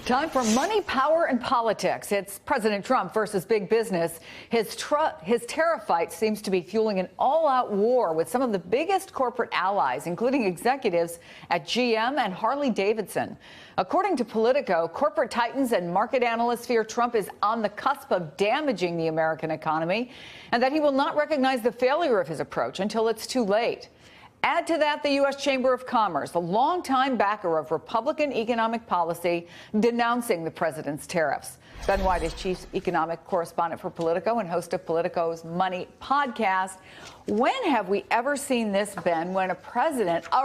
Time for money, power, and politics. It's President Trump versus big business. His tariff fight seems to be fueling an all-out war with some of the biggest corporate allies, including executives at GM and Harley-Davidson. According to Politico, corporate titans and market analysts fear Trump is on the cusp of damaging the American economy and that he will not recognize the failure of his approach until it's too late. Add to that the U.S. Chamber of Commerce, a longtime backer of Republican economic policy, denouncing the president's tariffs. Ben White is chief economic correspondent for Politico and host of Politico's Money podcast. When have we ever seen this, Ben, when a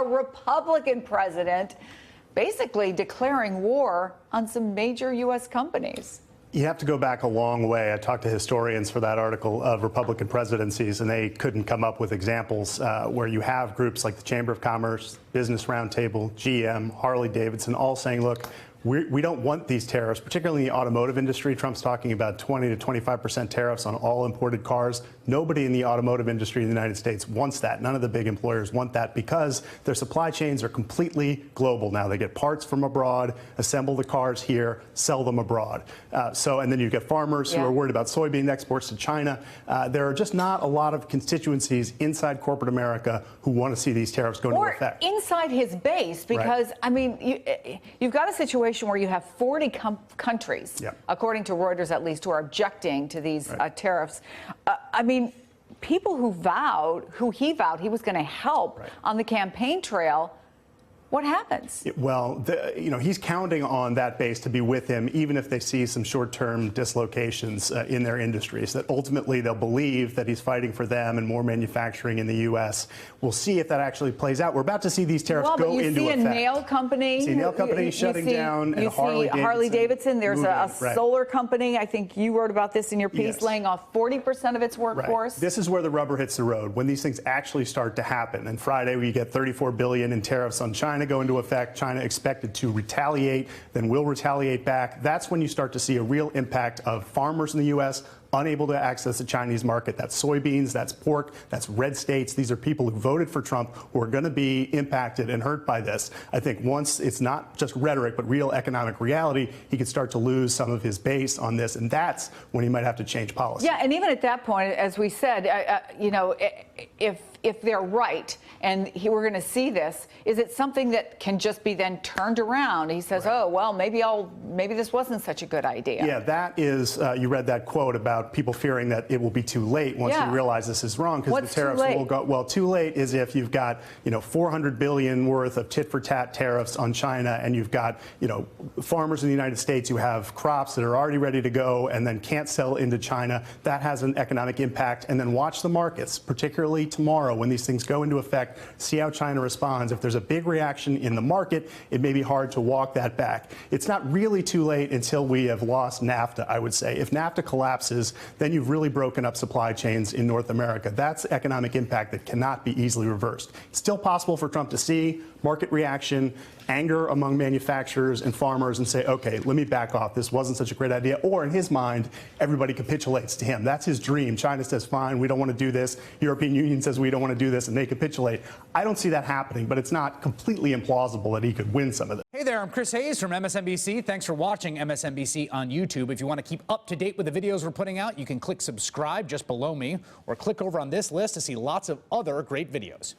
Republican president, basically declaring war on some major U.S. companies? You have to go back a long way. I talked to historians for that article of Republican presidencies, and they couldn't come up with examples where you have groups like the Chamber of Commerce, Business Roundtable, GM, Harley-Davidson, all saying, look, we don't want these tariffs, particularly in the automotive industry. Trump's talking about 20 to 25% tariffs on all imported cars. Nobody in the automotive industry in the United States wants that. None of the big employers want that because their supply chains are completely global now. They get parts from abroad, assemble the cars here, sell them abroad. And then you get farmers who are worried about soybean exports to China. There are just not a lot of constituencies inside corporate America who want to see these tariffs go into effect. Or inside his base, because, I mean, you've got a situation where you have 40 countries, according to Reuters at least, who are objecting to these tariffs. I mean, people who he vowed he was going to help on the campaign trail. What happens? Well, he's counting on that base to be with him, even if they see some short-term dislocations in their industries, that ultimately they'll believe that he's fighting for them and more manufacturing in the U.S. We'll see if that actually plays out. We're about to see these tariffs go into effect. You see a nail company. You see a nail company shutting down, and Harley-Davidson. There's a solar company. I think you wrote about this in your piece, laying off 40% of its workforce. This is where the rubber hits the road, when these things actually start to happen. And Friday, we get $34 billion in tariffs on China go into effect. China expected to retaliate, then will retaliate back. That's when you start to see a real impact of farmers in the U.S. unable to access the Chinese market. That's soybeans, that's pork, that's red states. These are people who voted for Trump who are going to be impacted and hurt by this. I think once it's not just rhetoric, but real economic reality, he could start to lose some of his base on this, and that's when he might have to change policy. Yeah, and even at that point, as we said, if they're right and we're going to see this, is it something that can just be then turned around? He says, oh, well, maybe this wasn't such a good idea. Yeah, that is, you read that quote about people fearing that it will be too late once you realize this is wrong, because the tariffs will go. Well, too late is if you've got, $400 billion worth of tit-for-tat tariffs on China, and you've got, farmers in the United States who have crops that are already ready to go and then can't sell into China. That has an economic impact. And then watch the markets, particularly tomorrow when these things go into effect. See how China responds. If there's a big reaction in the market, it may be hard to walk that back. It's not really too late until we have lost NAFTA, I would say. If NAFTA collapses, then you've really broken up supply chains in North America. That's economic impact that cannot be easily reversed. It's still possible for Trump to see market reaction, anger among manufacturers and farmers, and say, okay, let me back off. This wasn't such a great idea. Or in his mind, everybody capitulates to him. That's his dream. China says, fine, we don't want to do this. European Union says we don't want to do this, and they capitulate. I don't see that happening, but it's not completely implausible that he could win some of this. Hey there, I'm Chris Hayes from MSNBC. Thanks for watching MSNBC on YouTube. If you want to keep up to date with the videos we're putting out, you can click subscribe just below me, or click over on this list to see lots of other great videos.